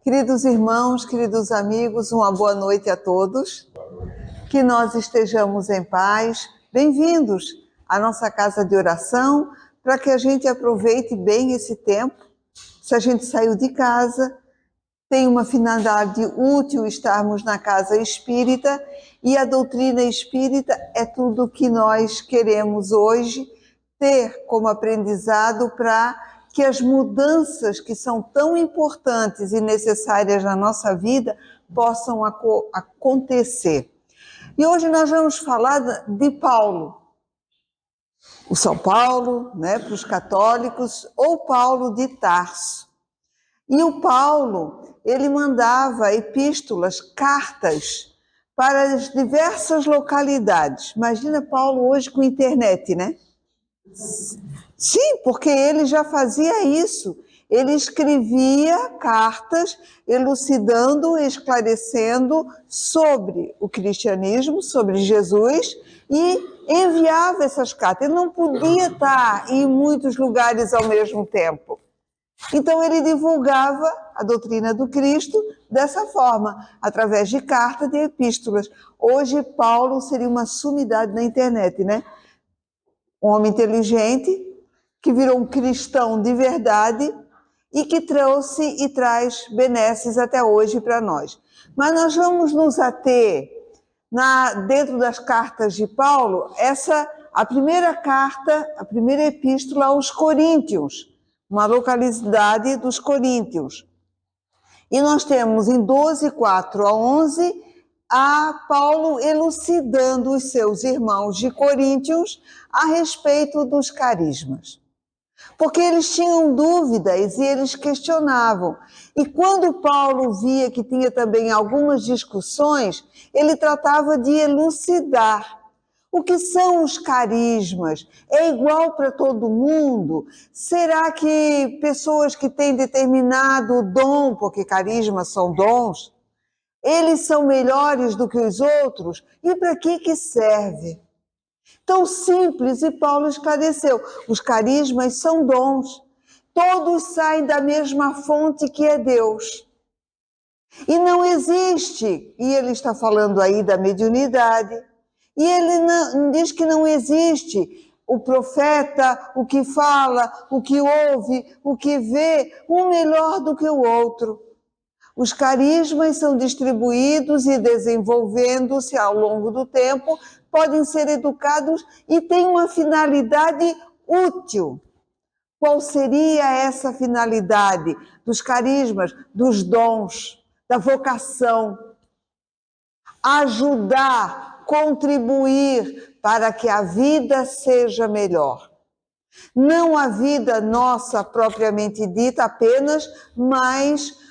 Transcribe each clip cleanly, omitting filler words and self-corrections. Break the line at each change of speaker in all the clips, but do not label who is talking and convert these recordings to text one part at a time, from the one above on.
Queridos irmãos, queridos amigos, uma boa noite a todos. Que nós estejamos em paz. Bem-vindos à nossa casa de oração, para que a gente aproveite bem esse tempo. Se a gente saiu de casa, tem uma finalidade útil estarmos na casa espírita, e a doutrina espírita é tudo que nós queremos hoje ter como aprendizado para que as mudanças que são tão importantes e necessárias na nossa vida possam acontecer. E hoje nós vamos falar de Paulo, o São Paulo, né, para os católicos, ou Paulo de Tarso. E o Paulo, ele mandava epístolas, cartas, para as diversas localidades. Imagina Paulo hoje com internet, né? Sim, porque ele já fazia isso. Ele escrevia cartas elucidando, esclarecendo sobre o cristianismo, sobre Jesus, e enviava essas cartas. Ele não podia estar em muitos lugares ao mesmo tempo. Então ele divulgava a doutrina do Cristo dessa forma, através de cartas e epístolas. Hoje Paulo seria uma sumidade na internet, né? Um homem inteligente, que virou um cristão de verdade e que trouxe e traz benesses até hoje para nós. Mas nós vamos nos ater, dentro das cartas de Paulo, a primeira carta, a primeira epístola aos Coríntios, uma localidade dos Coríntios. E nós temos em 12, 4 a 11, a Paulo elucidando os seus irmãos de Coríntios a respeito dos carismas. Porque eles tinham dúvidas e eles questionavam. E quando Paulo via que tinha também algumas discussões, ele tratava de elucidar. O que são os carismas? É igual para todo mundo? Será que pessoas que têm determinado dom, porque carismas são dons, eles são melhores do que os outros? E para que serve? Tão simples, e Paulo esclareceu. Os carismas são dons. Todos saem da mesma fonte que é Deus. E não existe, e ele está falando aí da mediunidade, e ele diz que não existe o profeta, o que fala, o que ouve, o que vê, um melhor do que o outro. Os carismas são distribuídos e desenvolvendo-se ao longo do tempo, podem ser educados e têm uma finalidade útil. Qual seria essa finalidade dos carismas, dos dons, da vocação? Ajudar, contribuir para que a vida seja melhor. Não a vida nossa propriamente dita apenas, mas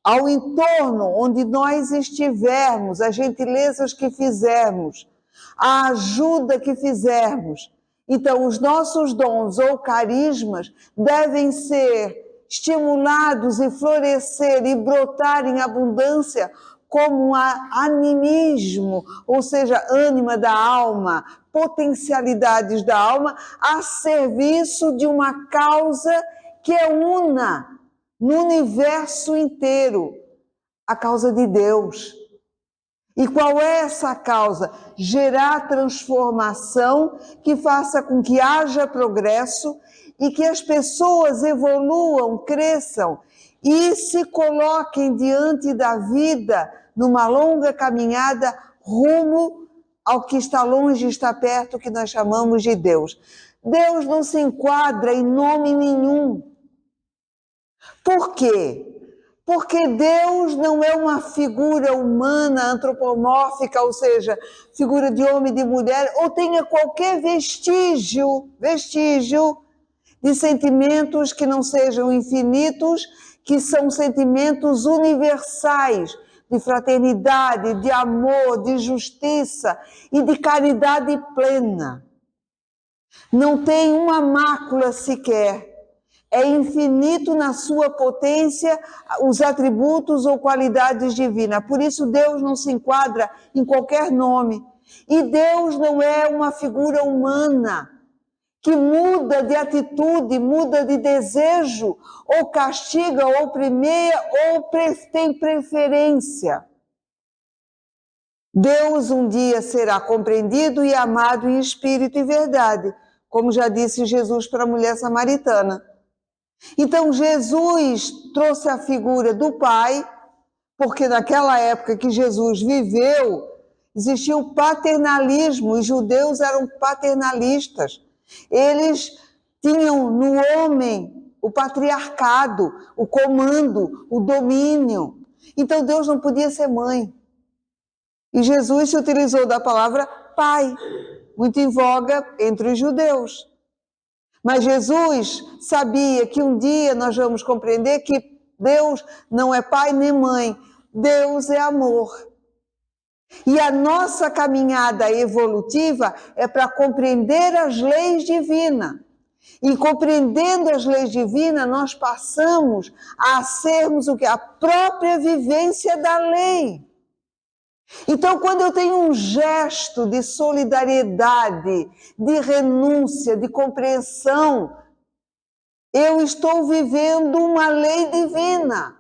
ao entorno onde nós estivermos, as gentilezas que fizermos, a ajuda que fizermos. Então, os nossos dons ou carismas devem ser estimulados e florescer e brotar em abundância como um animismo, ou seja, ânima da alma, potencialidades da alma, a serviço de uma causa que é una no universo inteiro, a causa de Deus. E qual é essa causa? Gerar transformação que faça com que haja progresso e que as pessoas evoluam, cresçam e se coloquem diante da vida numa longa caminhada rumo ao que está longe e está perto, que nós chamamos de Deus. Deus não se enquadra em nome nenhum. Por quê? Porque Deus não é uma figura humana, antropomórfica, ou seja, figura de homem e de mulher, ou tenha qualquer vestígio de sentimentos que não sejam infinitos, que são sentimentos universais, de fraternidade, de amor, de justiça e de caridade plena. Não tem uma mácula sequer. É infinito na sua potência os atributos ou qualidades divinas. Por isso Deus não se enquadra em qualquer nome. E Deus não é uma figura humana que muda de atitude, muda de desejo, ou castiga, ou primeia, ou tem preferência. Deus um dia será compreendido e amado em espírito e verdade, como já disse Jesus para a mulher samaritana. Então Jesus trouxe a figura do Pai, porque naquela época que Jesus viveu, existia o paternalismo, os judeus eram paternalistas. Eles tinham no homem o patriarcado, o comando, o domínio. Então Deus não podia ser mãe. E Jesus se utilizou da palavra pai, muito em voga entre os judeus. Mas Jesus sabia que um dia nós vamos compreender que Deus não é pai nem mãe, Deus é amor. E a nossa caminhada evolutiva é para compreender as leis divinas. E compreendendo as leis divinas, nós passamos a sermos o que? A própria vivência da lei. Então, quando eu tenho um gesto de solidariedade, de renúncia, de compreensão, eu estou vivendo uma lei divina.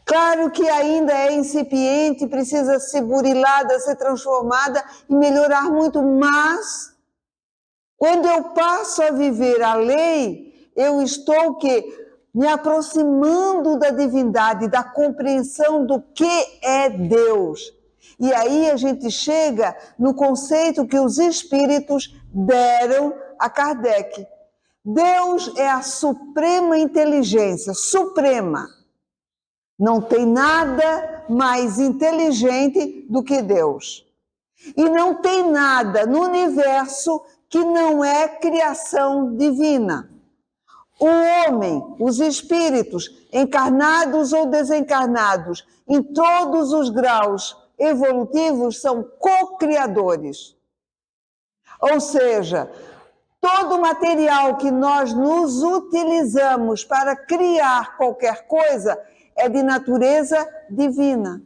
Claro que ainda é incipiente, precisa ser burilada, ser transformada e melhorar muito, mas quando eu passo a viver a lei, eu estou me aproximando da divindade, da compreensão do que é Deus. E aí a gente chega no conceito que os espíritos deram a Kardec. Deus é a suprema inteligência, suprema. Não tem nada mais inteligente do que Deus. E não tem nada no universo que não é criação divina. O homem, os espíritos, encarnados ou desencarnados, em todos os graus evolutivos, são co-criadores. Ou seja, todo material que nós nos utilizamos para criar qualquer coisa é de natureza divina.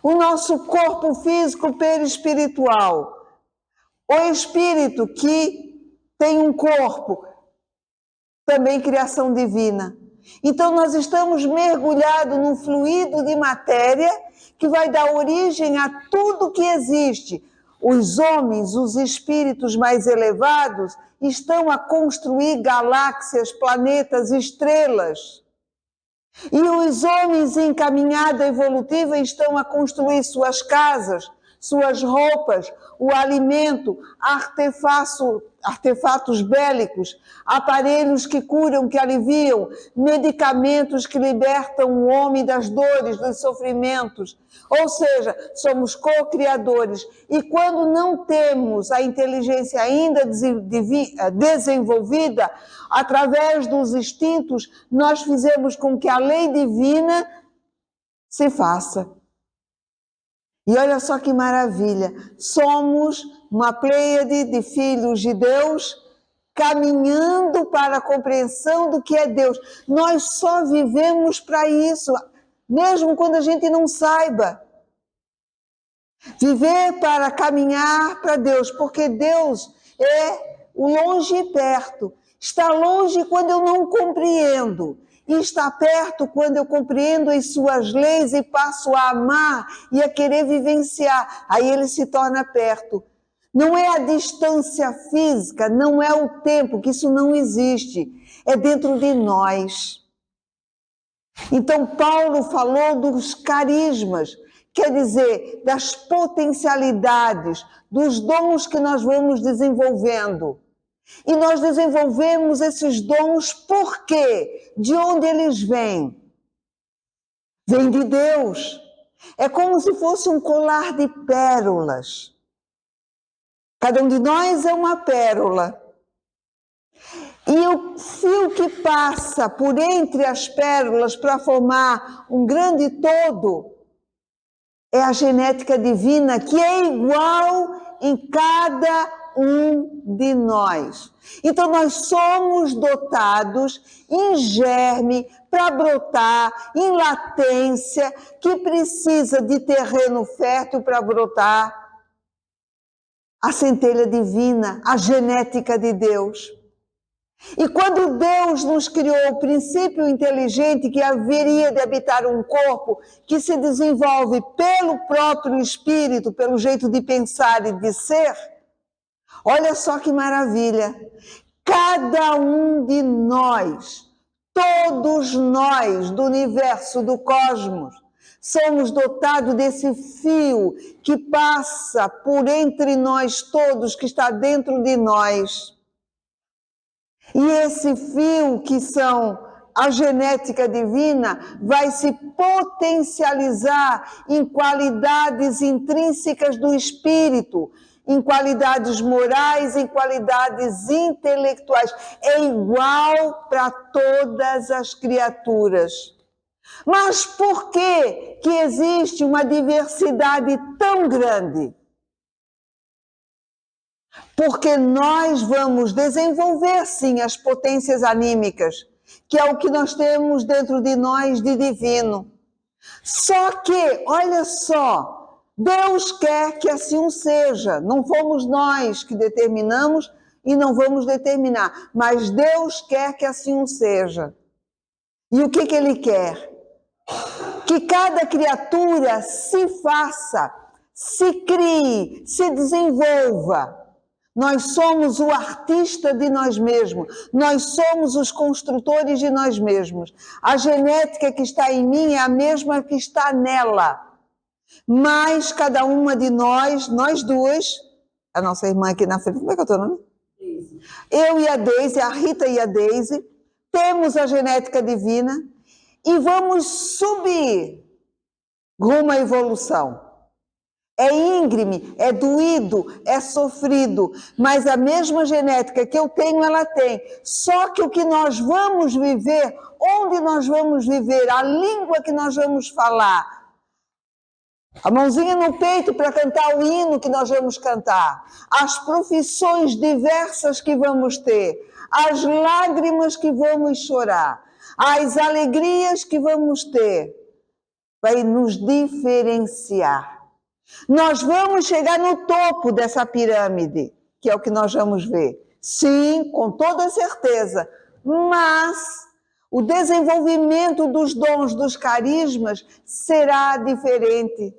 O nosso corpo físico perispiritual, o espírito que tem um corpo, também criação divina. Então nós estamos mergulhados num fluido de matéria que vai dar origem a tudo que existe. Os homens, os espíritos mais elevados, estão a construir galáxias, planetas, estrelas. E os homens em caminhada evolutiva estão a construir suas casas, suas roupas, o alimento, artefatos bélicos, aparelhos que curam, que aliviam, medicamentos que libertam o homem das dores, dos sofrimentos. Ou seja, somos co-criadores. E quando não temos a inteligência ainda desenvolvida, através dos instintos, nós fizemos com que a lei divina se faça. E olha só que maravilha, somos uma pleiade de filhos de Deus caminhando para a compreensão do que é Deus. Nós só vivemos para isso, mesmo quando a gente não saiba. Viver para caminhar para Deus, porque Deus é o longe e perto. Está longe quando eu não compreendo. E está perto quando eu compreendo as suas leis e passo a amar e a querer vivenciar. Aí ele se torna perto. Não é a distância física, não é o tempo, que isso não existe. É dentro de nós. Então Paulo falou dos carismas, quer dizer, das potencialidades, dos dons que nós vamos desenvolvendo. E nós desenvolvemos esses dons por quê? De onde eles vêm? Vem de Deus. É como se fosse um colar de pérolas. Cada um de nós é uma pérola. E o fio que passa por entre as pérolas para formar um grande todo é a genética divina, que é igual em cada um de nós. Então nós somos dotados em germe para brotar, em latência, que precisa de terreno fértil para brotar. a centelha divina, a genética de Deus. E quando Deus nos criou o princípio inteligente que haveria de habitar um corpo que se desenvolve pelo próprio espírito, pelo jeito de pensar e de ser, olha só que maravilha. Cada um de nós, todos nós do universo, do cosmos, somos dotados desse fio que passa por entre nós todos, que está dentro de nós. E esse fio, que são a genética divina, vai se potencializar em qualidades intrínsecas do espírito, em qualidades morais, em qualidades intelectuais. É igual para todas as criaturas. Mas por que existe uma diversidade tão grande? Porque nós vamos desenvolver, sim, as potências anímicas, que é o que nós temos dentro de nós de divino. Só que, olha só, Deus quer que assim seja. Não fomos nós que determinamos e não vamos determinar, mas Deus quer que assim seja. E o que Ele quer? Que cada criatura se faça, se crie, se desenvolva. Nós somos o artista de nós mesmos, nós somos os construtores de nós mesmos. A genética que está em mim é a mesma que está nela. Mas cada uma de nós duas, a nossa irmã aqui na frente, como é que é o teu nome? Deise. Eu e a Deise, a Rita e a Deise, temos a genética divina e vamos subir rumo à evolução. É íngreme, é doído, é sofrido, mas a mesma genética que eu tenho, ela tem. Só que o que nós vamos viver, onde nós vamos viver, a língua que nós vamos falar, a mãozinha no peito para cantar o hino que nós vamos cantar, as profissões diversas que vamos ter, as lágrimas que vamos chorar, as alegrias que vamos ter, vai nos diferenciar. Nós vamos chegar no topo dessa pirâmide, que é o que nós vamos ver. Sim, com toda certeza. Mas o desenvolvimento dos dons, dos carismas, será diferente,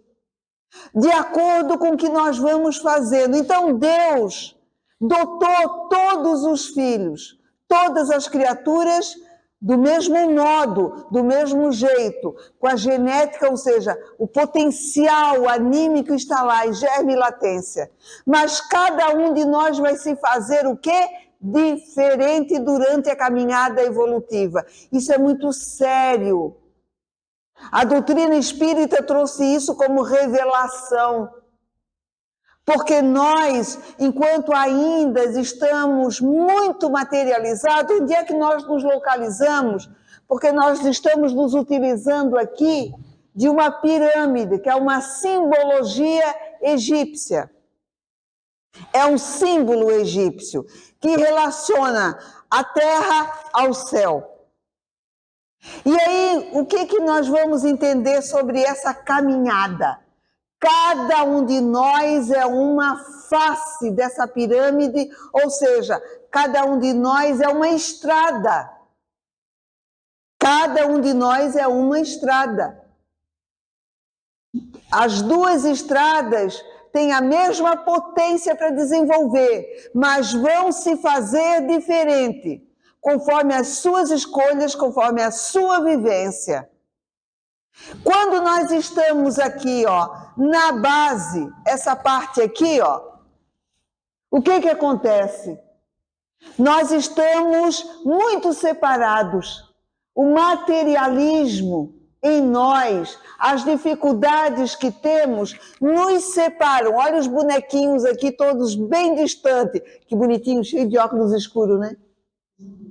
de acordo com o que nós vamos fazendo. Então, Deus dotou todos os filhos, todas as criaturas, do mesmo modo, do mesmo jeito, com a genética, ou seja, o potencial anímico está lá, em germe e latência. Mas cada um de nós vai se fazer o quê? Diferente durante a caminhada evolutiva. Isso é muito sério. A doutrina espírita trouxe isso como revelação. Porque nós, enquanto ainda estamos muito materializados, onde é que nós nos localizamos? Porque nós estamos nos utilizando aqui de uma pirâmide, que é uma simbologia egípcia. É um símbolo egípcio que relaciona a terra ao céu. E aí, o que nós vamos entender sobre essa caminhada? Cada um de nós é uma face dessa pirâmide, ou seja, cada um de nós é uma estrada. Cada um de nós é uma estrada. As duas estradas têm a mesma potência para desenvolver, mas vão se fazer diferente, conforme as suas escolhas, conforme a sua vivência. Quando nós estamos aqui, ó, na base, essa parte aqui, ó, o que acontece? Nós estamos muito separados. O materialismo em nós, as dificuldades que temos, nos separam. Olha os bonequinhos aqui, todos bem distantes. Que bonitinhos, cheio de óculos escuros, né?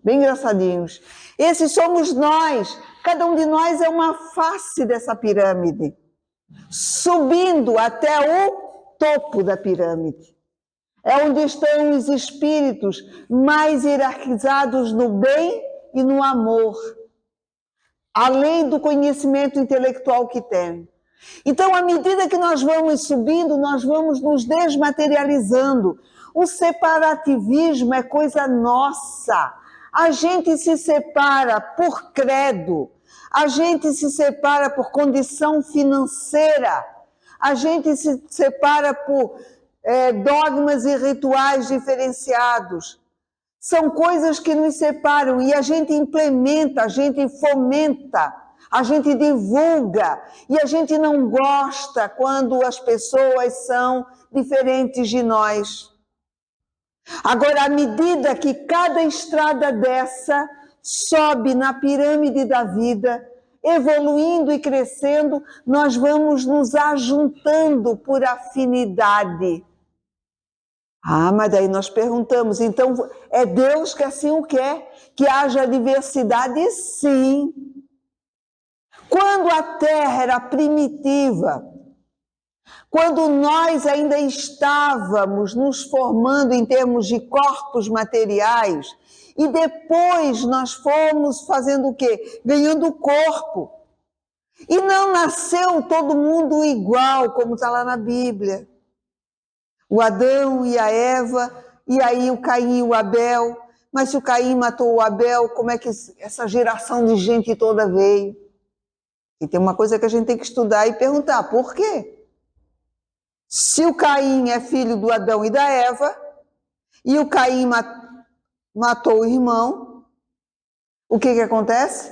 Bem engraçadinhos. Esses somos nós. Cada um de nós é uma face dessa pirâmide, subindo até o topo da pirâmide. É onde estão os espíritos mais hierarquizados no bem e no amor, além do conhecimento intelectual que tem. Então, à medida que nós vamos subindo, nós vamos nos desmaterializando. O separativismo é coisa nossa. A gente se separa por credo, a gente se separa por condição financeira, a gente se separa por dogmas e rituais diferenciados. São coisas que nos separam e a gente implementa, a gente fomenta, a gente divulga e a gente não gosta quando as pessoas são diferentes de nós. Agora, à medida que cada estrada dessa sobe na pirâmide da vida, evoluindo e crescendo, nós vamos nos ajuntando por afinidade. Mas daí nós perguntamos, então é Deus que assim o quer? Que haja diversidade? Sim. Quando a Terra era primitiva, quando nós ainda estávamos nos formando em termos de corpos materiais, e depois nós fomos fazendo o quê? Ganhando corpo. E não nasceu todo mundo igual, como está lá na Bíblia. O Adão e a Eva, e aí o Caim e o Abel. Mas se o Caim matou o Abel, como é que essa geração de gente toda veio? E tem uma coisa que a gente tem que estudar e perguntar, por quê? Se o Caim é filho do Adão e da Eva, e o Caim matou o irmão, o que acontece?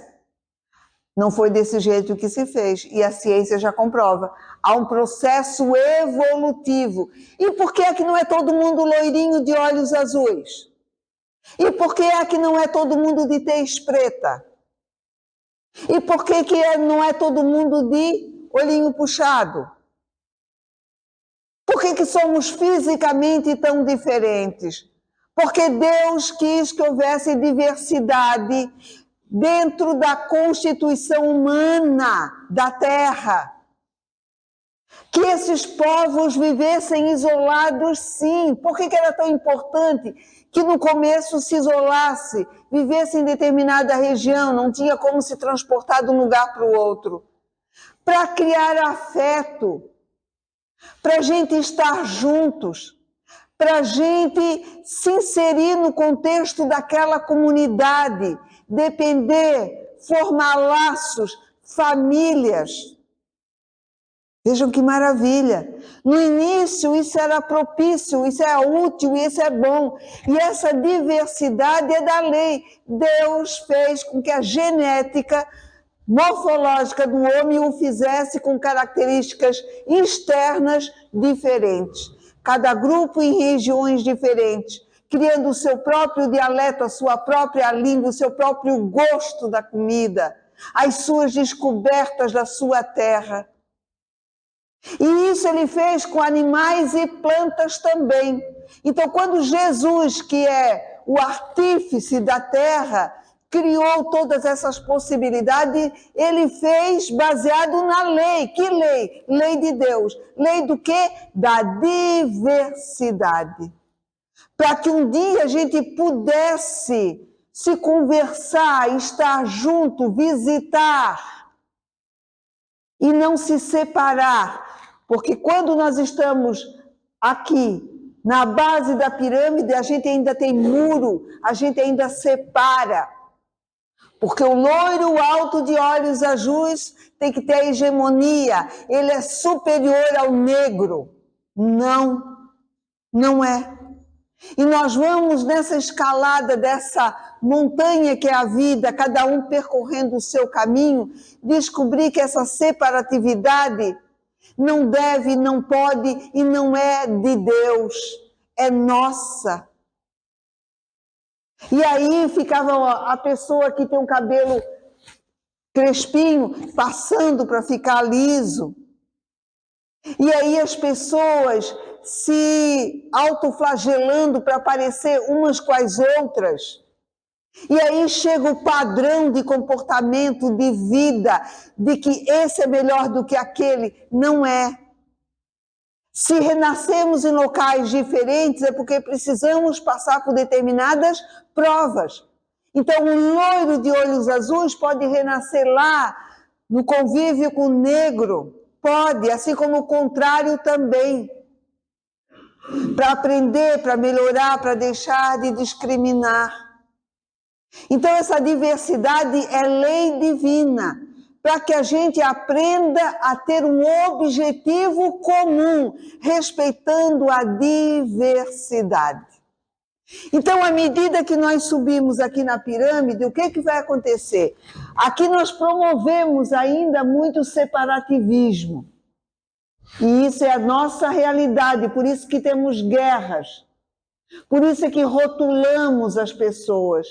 Não foi desse jeito que se fez, e a ciência já comprova. Há um processo evolutivo. E por que é que não é todo mundo loirinho de olhos azuis? E por que é que não é todo mundo de tez preta? E por que não é todo mundo de olhinho puxado? Por que somos fisicamente tão diferentes? Porque Deus quis que houvesse diversidade dentro da constituição humana da Terra. Que esses povos vivessem isolados, sim. Por que era tão importante que no começo se isolasse, vivesse em determinada região, não tinha como se transportar de um lugar para o outro? Para criar afeto, para a gente estar juntos, para a gente se inserir no contexto daquela comunidade, depender, formar laços, famílias. Vejam que maravilha. No início isso era propício, isso é útil, isso é bom. E essa diversidade é da lei. Deus fez com que a genética morfológica do homem o fizesse com características externas diferentes. Cada grupo em regiões diferentes, criando o seu próprio dialeto, a sua própria língua, o seu próprio gosto da comida, as suas descobertas da sua terra. E isso ele fez com animais e plantas também. Então, quando Jesus, que é o artífice da terra, criou todas essas possibilidades, ele fez baseado na lei. Que lei? Lei de Deus. Lei do quê? Da diversidade. Para que um dia a gente pudesse se conversar, estar junto, visitar e não se separar. Porque quando nós estamos aqui, na base da pirâmide, a gente ainda tem muro, a gente ainda separa. Porque o loiro alto de olhos azuis tem que ter a hegemonia, ele é superior ao negro. Não, não é. E nós vamos nessa escalada dessa montanha que é a vida, cada um percorrendo o seu caminho, descobrir que essa separatividade não deve, não pode e não é de Deus, é nossa. E aí ficava a pessoa que tem um cabelo crespinho, passando para ficar liso. E aí as pessoas se autoflagelando para parecer umas com as outras. E aí chega o padrão de comportamento, de vida, de que esse é melhor do que aquele. Não é. Se renascemos em locais diferentes é porque precisamos passar por determinadas provas. Então, um loiro de olhos azuis pode renascer lá no convívio com o negro. Pode, assim como o contrário também. Para aprender, para melhorar, para deixar de discriminar. Então, essa diversidade é lei divina, para que a gente aprenda a ter um objetivo comum, respeitando a diversidade. Então, à medida que nós subimos aqui na pirâmide, o que vai acontecer? Aqui nós promovemos ainda muito separativismo. E isso é a nossa realidade, por isso que temos guerras. Por isso é que rotulamos as pessoas.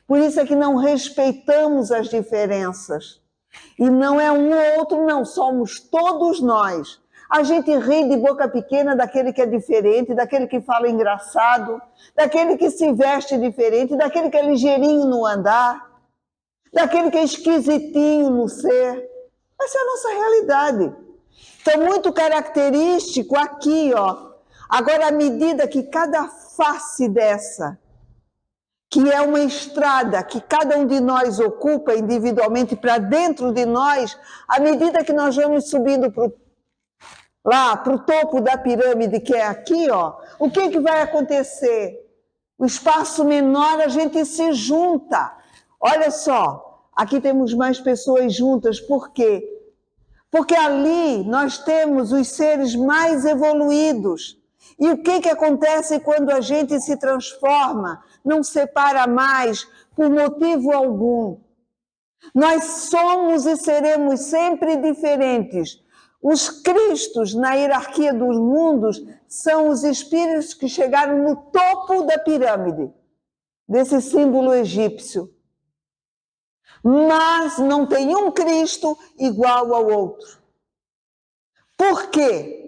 Por isso é que não respeitamos as diferenças. E não é um ou outro, não, somos todos nós. A gente ri de boca pequena daquele que é diferente, daquele que fala engraçado, daquele que se veste diferente, daquele que é ligeirinho no andar, daquele que é esquisitinho no ser. Essa é a nossa realidade. Então, muito característico aqui, ó. Agora, à medida que cada face dessa, que é uma estrada que cada um de nós ocupa individualmente para dentro de nós, à medida que nós vamos subindo lá para o topo da pirâmide, que é aqui, ó, o que vai acontecer? O espaço menor, a gente se junta. Olha só, aqui temos mais pessoas juntas, por quê? Porque ali nós temos os seres mais evoluídos. E o que acontece quando a gente se transforma? Não separa mais por motivo algum. Nós somos e seremos sempre diferentes. Os Cristos na hierarquia dos mundos são os espíritos que chegaram no topo da pirâmide, desse símbolo egípcio. Mas não tem um Cristo igual ao outro. Por quê?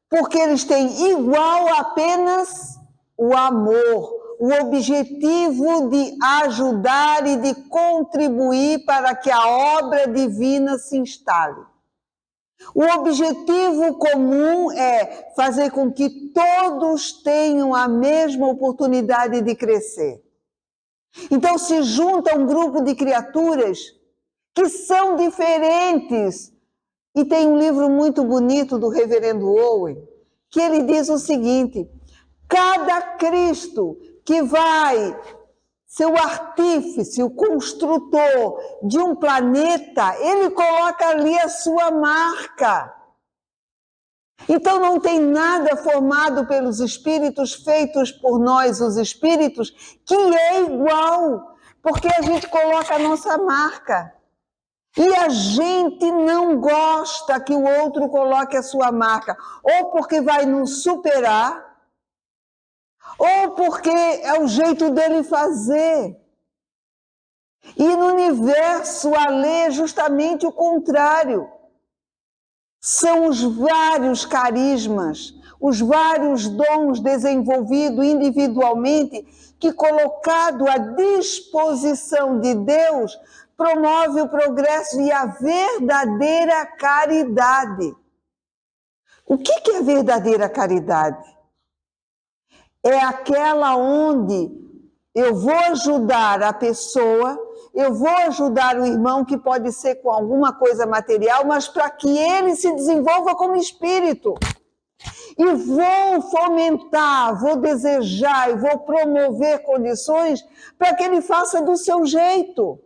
Porque eles têm igual apenas o amor, o objetivo de ajudar e de contribuir para que a obra divina se instale. O objetivo comum é fazer com que todos tenham a mesma oportunidade de crescer. Então se junta um grupo de criaturas que são diferentes. E tem um livro muito bonito do reverendo Owen, que ele diz o seguinte: cada Cristo que vai ser o artífice, o construtor de um planeta, ele coloca ali a sua marca. Então não tem nada formado pelos espíritos, feitos por nós, os espíritos, que é igual, porque a gente coloca a nossa marca. E a gente não gosta que o outro coloque a sua marca, ou porque vai nos superar, ou porque é o jeito dele fazer. E no universo a lei é justamente o contrário. São os vários carismas, os vários dons desenvolvidos individualmente, que colocado à disposição de Deus, promove o progresso e a verdadeira caridade. O que é a verdadeira caridade? É aquela onde eu vou ajudar a pessoa, eu vou ajudar o irmão, que pode ser com alguma coisa material, mas para que ele se desenvolva como espírito. E vou fomentar, vou desejar e vou promover condições para que ele faça do seu jeito.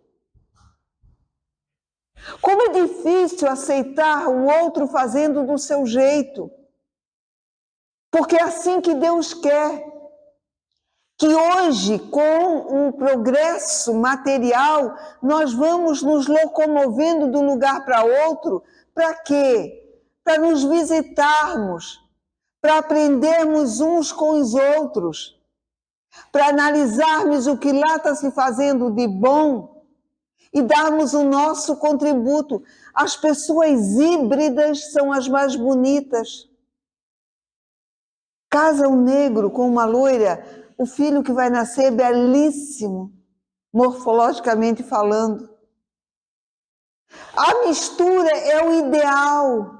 Como é difícil aceitar o outro fazendo do seu jeito. Porque é assim que Deus quer. Que hoje, com o progresso material, nós vamos nos locomovendo de um lugar para outro. Para quê? Para nos visitarmos, para aprendermos uns com os outros, para analisarmos o que lá está se fazendo de bom e darmos o nosso contributo. As pessoas híbridas são as mais bonitas. Casa um negro com uma loira, o filho que vai nascer é belíssimo, morfologicamente falando. A mistura é o ideal.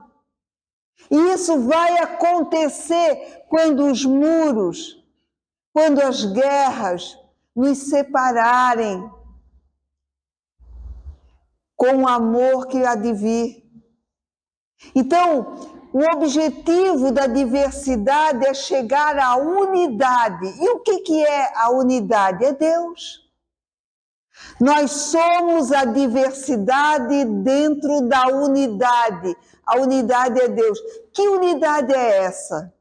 E isso vai acontecer quando os muros, quando as guerras nos separarem com o amor que há de vir. Então, o objetivo da diversidade é chegar à unidade. E o que é a unidade? É Deus. Nós somos a diversidade dentro da unidade. A unidade é Deus. Que unidade é essa?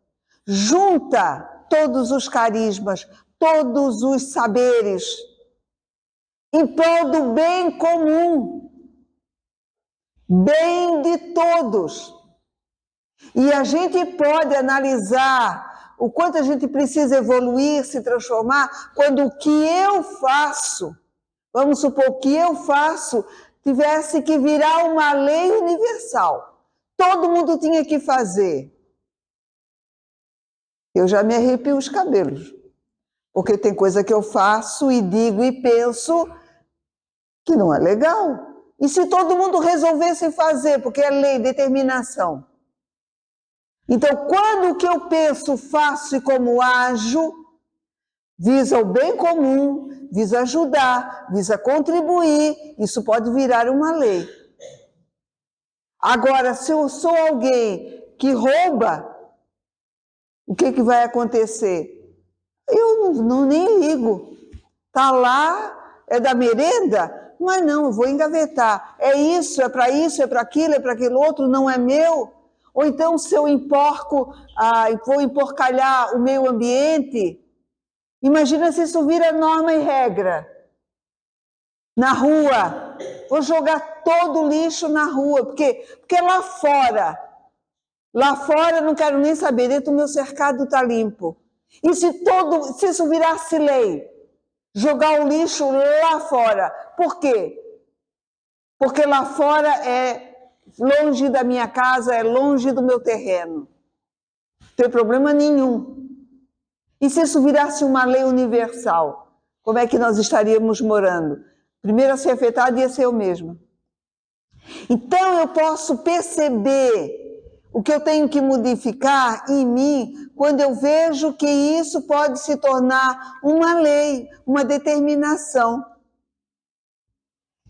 Junta todos os carismas, todos os saberes, em prol do bem comum, bem de todos. E a gente pode analisar o quanto a gente precisa evoluir, se transformar, quando o que eu faço, vamos supor, o que eu faço tivesse que virar uma lei universal. Todo mundo tinha que fazer. Eu já me arrepio os cabelos. Porque tem coisa que eu faço e digo e penso que não é legal. E se todo mundo resolvesse fazer, porque é lei, determinação. Então, quando o que eu penso, faço e como ajo, visa o bem comum, visa ajudar, visa contribuir, isso pode virar uma lei. Agora, se eu sou alguém que rouba, o que vai acontecer? Eu não nem ligo. Tá lá, é da merenda? Mas não, eu vou engavetar. É isso, é para aquilo outro, não é meu. Ou então, se eu vou emporcalhar o meio ambiente, imagina se isso vira norma e regra. Na rua, vou jogar todo o lixo na rua, porque lá fora eu não quero nem saber, dentro do meu cercado está limpo. E se isso virasse lei, jogar o lixo lá fora, por quê? Porque lá fora é longe da minha casa, é longe do meu terreno. Não tem problema nenhum. E se isso virasse uma lei universal, como é que nós estaríamos morando? Primeiro a ser afetado ia ser eu mesma. Então eu posso perceber o que eu tenho que modificar em mim quando eu vejo que isso pode se tornar uma lei, uma determinação.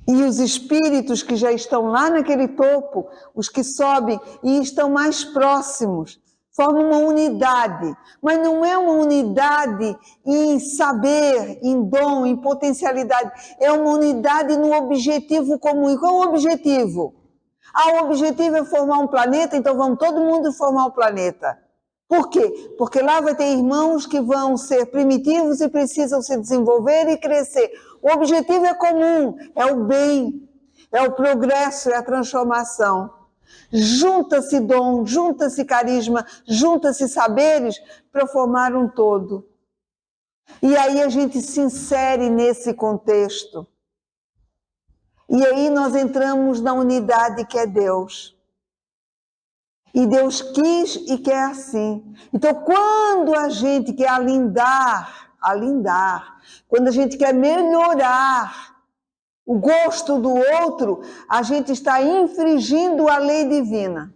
E os espíritos que já estão lá naquele topo, os que sobem e estão mais próximos, formam uma unidade. Mas não é uma unidade em saber, em dom, em potencialidade. É uma unidade no objetivo comum. E qual é o objetivo? O objetivo é formar um planeta, então vamos todo mundo formar o planeta. Por quê? Porque lá vai ter irmãos que vão ser primitivos e precisam se desenvolver e crescer. O objetivo é comum, é o bem, é o progresso, é a transformação. Junta-se dom, junta-se carisma, junta-se saberes para formar um todo. E aí a gente se insere nesse contexto. E aí nós entramos na unidade que é Deus. E Deus quis e quer assim. Então, quando a gente quer alindar, quando a gente quer melhorar o gosto do outro, a gente está infringindo a lei divina.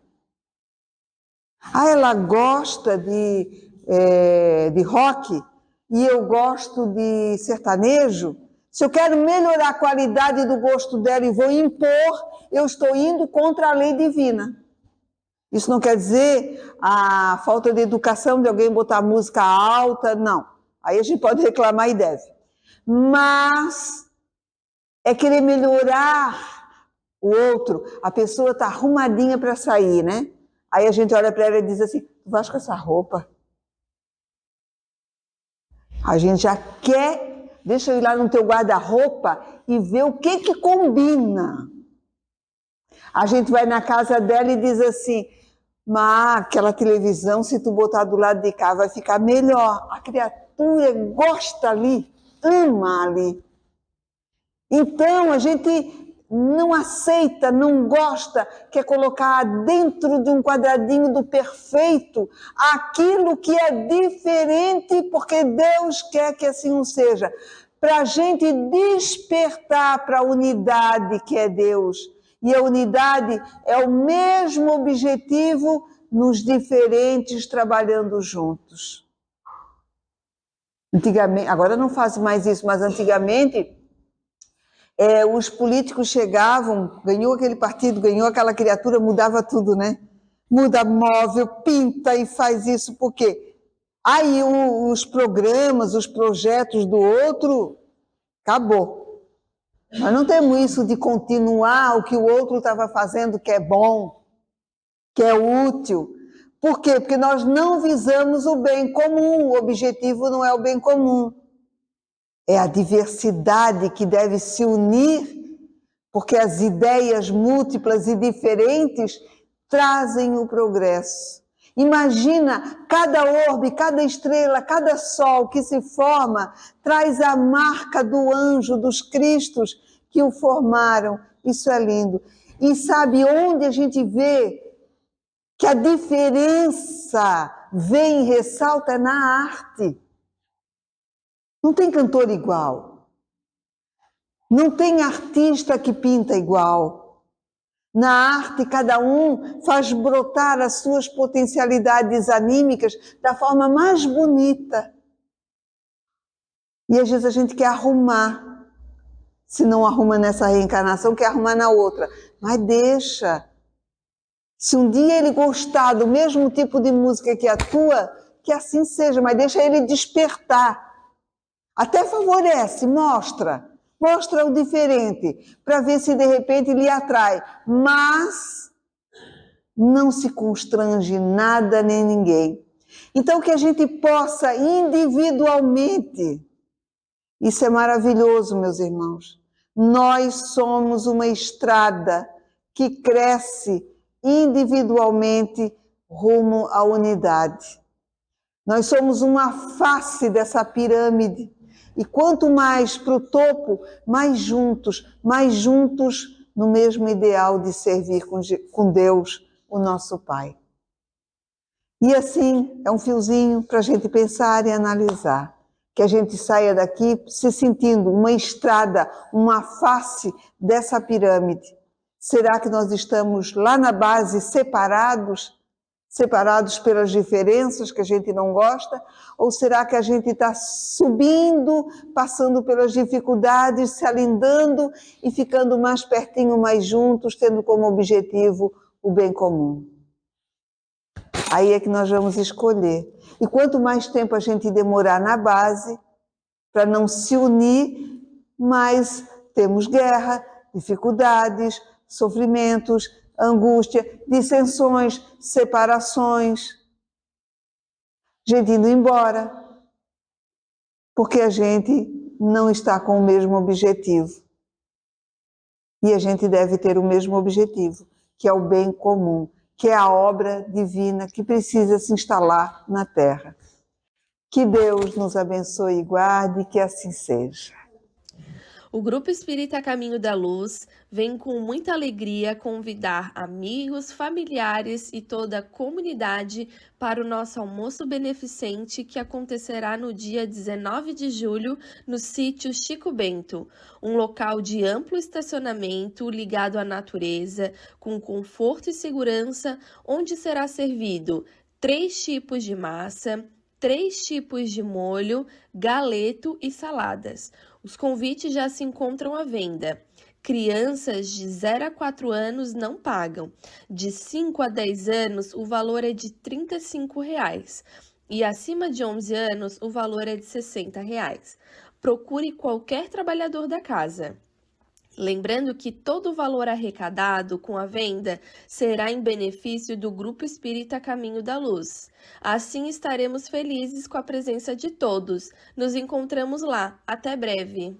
Ela gosta de rock e eu gosto de sertanejo. Se eu quero melhorar a qualidade do gosto dela e vou impor, eu estou indo contra a lei divina. Isso não quer dizer a falta de educação de alguém botar música alta, não. Aí a gente pode reclamar e deve. Mas é querer melhorar o outro. A pessoa está arrumadinha para sair, né? Aí a gente olha para ela e diz assim, tu vais com essa roupa? A gente já quer, deixa eu ir lá no teu guarda-roupa e ver o que combina. A gente vai na casa dela e diz assim, mas aquela televisão, se tu botar do lado de cá, vai ficar melhor. A criatura gosta ali, ama ali. Então, a gente não aceita, não gosta, quer colocar dentro de um quadradinho do perfeito aquilo que é diferente, porque Deus quer que assim o seja. Para a gente despertar para a unidade que é Deus. E a unidade é o mesmo objetivo nos diferentes trabalhando juntos. Antigamente, agora não faz mais isso, mas antigamente os políticos chegavam, ganhou aquele partido, ganhou aquela criatura, mudava tudo, né? muda móvel, pinta e faz isso, por quê? Aí os programas, os projetos do outro, acabou. Nós não temos isso de continuar o que o outro estava fazendo, que é bom, que é útil. Por quê? Porque nós não visamos o bem comum, o objetivo não é o bem comum. É a diversidade que deve se unir, porque as ideias múltiplas e diferentes trazem o progresso. Imagina, cada orbe, cada estrela, cada sol que se forma, traz a marca do anjo, dos cristos que o formaram. Isso é lindo. E sabe onde a gente vê que a diferença vem e ressalta? Na arte. Não tem cantor igual. Não tem artista que pinta igual. Na arte, cada um faz brotar as suas potencialidades anímicas da forma mais bonita. E às vezes a gente quer arrumar. Se não arruma nessa reencarnação, quer arrumar na outra. Mas deixa. Se um dia ele gostar do mesmo tipo de música que a tua, que assim seja, mas deixa ele despertar. Até favorece, mostra o diferente, para ver se de repente lhe atrai. Mas não se constrange nada nem ninguém. Então que a gente possa individualmente, isso é maravilhoso, meus irmãos. Nós somos uma estrada que cresce individualmente rumo à unidade. Nós somos uma face dessa pirâmide. E quanto mais para o topo, mais juntos no mesmo ideal de servir com Deus, o nosso Pai. E assim, é um fiozinho para a gente pensar e analisar. Que a gente saia daqui se sentindo uma estrada, uma face dessa pirâmide. Será que nós estamos lá na base separados pelas diferenças que a gente não gosta? Ou será que a gente está subindo, passando pelas dificuldades, se alindando e ficando mais pertinho, mais juntos, tendo como objetivo o bem comum? Aí é que nós vamos escolher. E quanto mais tempo a gente demorar na base, para não se unir, mais temos guerra, dificuldades, sofrimentos, angústia, dissensões, separações, gente indo embora, porque a gente não está com o mesmo objetivo. E a gente deve ter o mesmo objetivo, que é o bem comum, que é a obra divina que precisa se instalar na Terra. Que Deus nos abençoe e guarde, que assim seja.
O Grupo Espírita Caminho da Luz vem com muita alegria convidar amigos, familiares e toda a comunidade para o nosso almoço beneficente que acontecerá no dia 19 de julho no sítio Chico Bento, um local de amplo estacionamento ligado à natureza, com conforto e segurança, onde será servido 3 tipos de massa, 3 tipos de molho, galeto e saladas. Os convites já se encontram à venda. Crianças de 0 a 4 anos não pagam. De 5 a 10 anos, o valor é de R$ 35. E acima de 11 anos, o valor é de R$ 60. Procure qualquer trabalhador da casa. Lembrando que todo o valor arrecadado com a venda será em benefício do Grupo Espírita Caminho da Luz. Assim estaremos felizes com a presença de todos. Nos encontramos lá. Até breve!